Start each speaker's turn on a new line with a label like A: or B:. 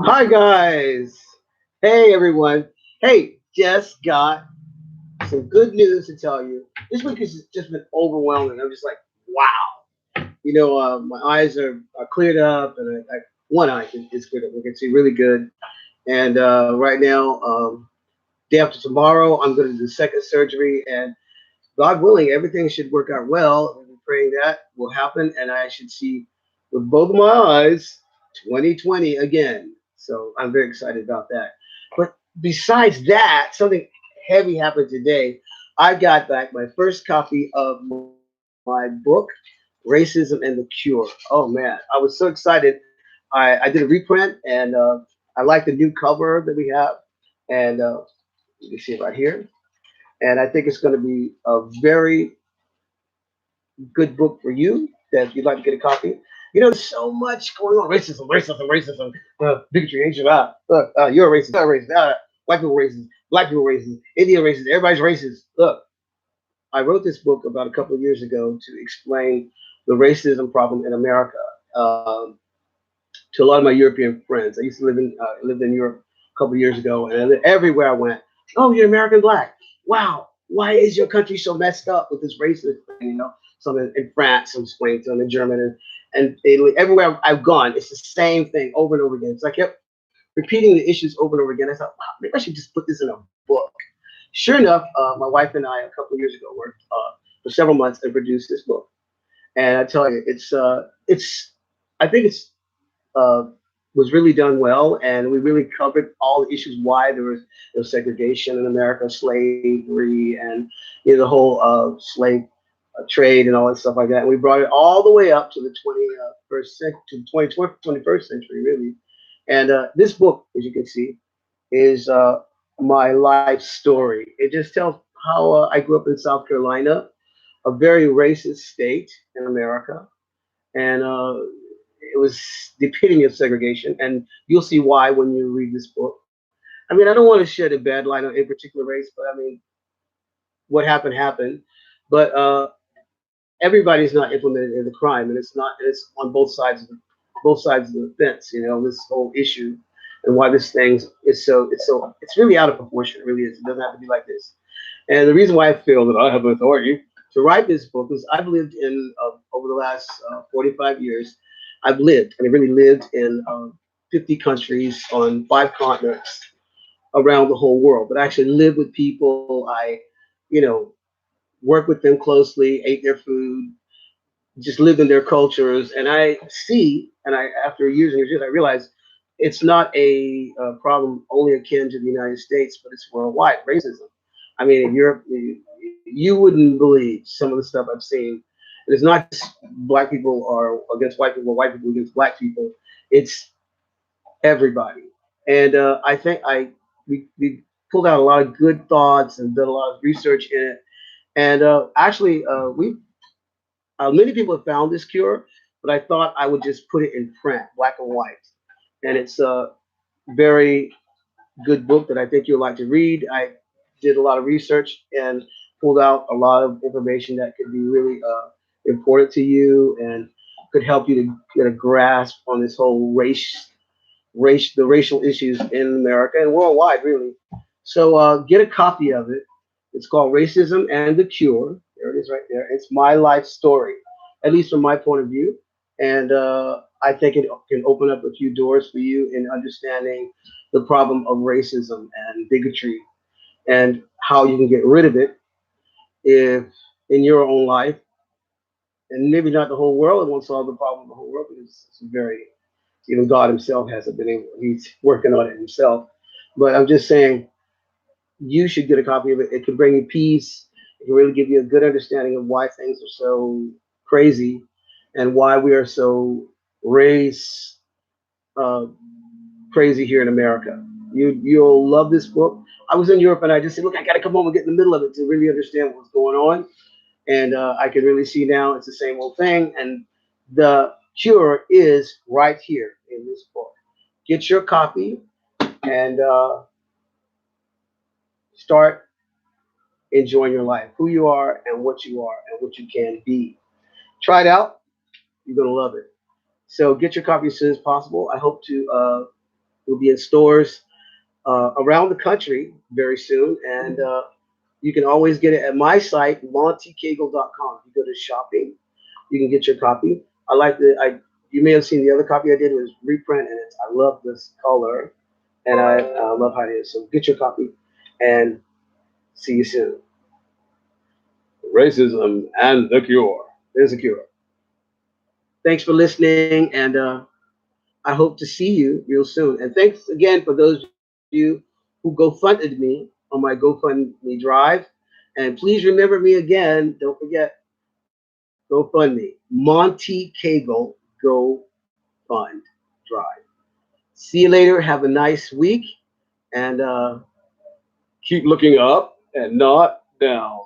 A: Hi guys. Hey everyone. Hey, just got some good news to tell you. This week has just been overwhelming. I'm just like, wow. My eyes are cleared up, and one eye is cleared up. We can see really good. And right now, day after tomorrow, I'm going to do the second surgery, and God willing, everything should work out well. We've been praying that will happen, and I should see with both of my eyes 2020 again. So I'm very excited about that. But besides that, something heavy happened today. I got back my first copy of my book, Racism and the Cure. Oh man, I was so excited. I did a reprint, and I like the new cover that we have, and you can see it right here. And I think it's going to be a very good book for you that if you'd like to get a copy. There's so much going on: racism, bigotry, Asian, you're a racist, you're a racist, white people racist, black people racist, Indian racist, everybody's racist. Look, I wrote this book about a couple of years ago to explain the racism problem in America to a lot of my European friends. I used to lived in Europe a couple of years ago, and everywhere I went, oh, you're American black. Wow, why is your country so messed up with this racist thing? Some in France, some Spain, some in German, and Italy. Everywhere I've gone, it's the same thing over and over again. So I kept repeating the issues over and over again. I thought, wow, maybe I should just put this in a book. Sure enough, my wife and I a couple of years ago worked for several months and produced this book. And I tell you, it's I think it's uh, was really done well, and we really covered all the issues why there was segregation in America, slavery, and the whole slave trade and all that stuff like that. And we brought it all the way up to the 21st century, to the 21st century, really. And this book, as you can see, is my life story. It just tells how I grew up in South Carolina, a very racist state in America, and it was the epitome of segregation. And you'll see why when you read this book. I mean, I don't want to shed a bad light on a particular race, but I mean, what happened happened. But everybody's not implemented in the crime, and it's not. And it's on both sides of the fence. This whole issue and why this thing it's really out of proportion. It really is. It doesn't have to be like this. And the reason why I feel that I have authority to write this book is I've lived in over the last 45 years. I've lived, and I really lived in 50 countries on 5 continents around the whole world. But I actually lived with people. I, you know, worked with them closely, ate their food, just lived in their cultures, and I see, and I after years and years, I realize it's not a problem only akin to the United States, but it's worldwide racism. I mean, in Europe, you wouldn't believe some of the stuff I've seen. And it's not just black people are against white people against black people. It's everybody. And I think we pulled out a lot of good thoughts and done a lot of research in it. And actually, we many people have found this cure, but I thought I would just put it in print, black and white. And it's a very good book that I think you'll like to read. I did a lot of research and pulled out a lot of information that could be really important to you and could help you to get a grasp on this whole the racial issues in America and worldwide, really. So get a copy of it. It's called Racism and the Cure. There it is right there. It's my life story, at least from my point of view. And I think it can open up a few doors for you in understanding the problem of racism and bigotry and how you can get rid of it if in your own life, and maybe not the whole world. It won't solve the problem of the whole world because it's very, even God himself hasn't been able, he's working on it himself. But I'm just saying, you should get a copy of it. It can bring you peace. It can really give you a good understanding of why things are so crazy and why we are so race uh, crazy here in America. You'll love this book. I was in Europe and I just said, look, I got to come home and get in the middle of it to really understand what's going on. And I can really see now it's the same old thing. And the cure is right here in this book. Get your copy and start enjoying your life, who you are and what you can be. Try it out. You're going to love it. So get your copy as soon as possible. I hope to It will be in stores around the country very soon, and you can always get it at my site, montecagle.com. You go to shopping, you can get your copy. I like the I. You may have seen the other copy I did was reprint, and I love this color, and I love how it is. So get your copy, and see you soon. Racism and the cure. There's a cure. Thanks for listening, and I hope to see you real soon. And thanks again for those of you who GoFunded me on my GoFundMe drive. And please remember me again. Don't forget GoFundMe, Monte Cagle Go Fund Drive. See you later. Have a nice week, and keep looking up and not down.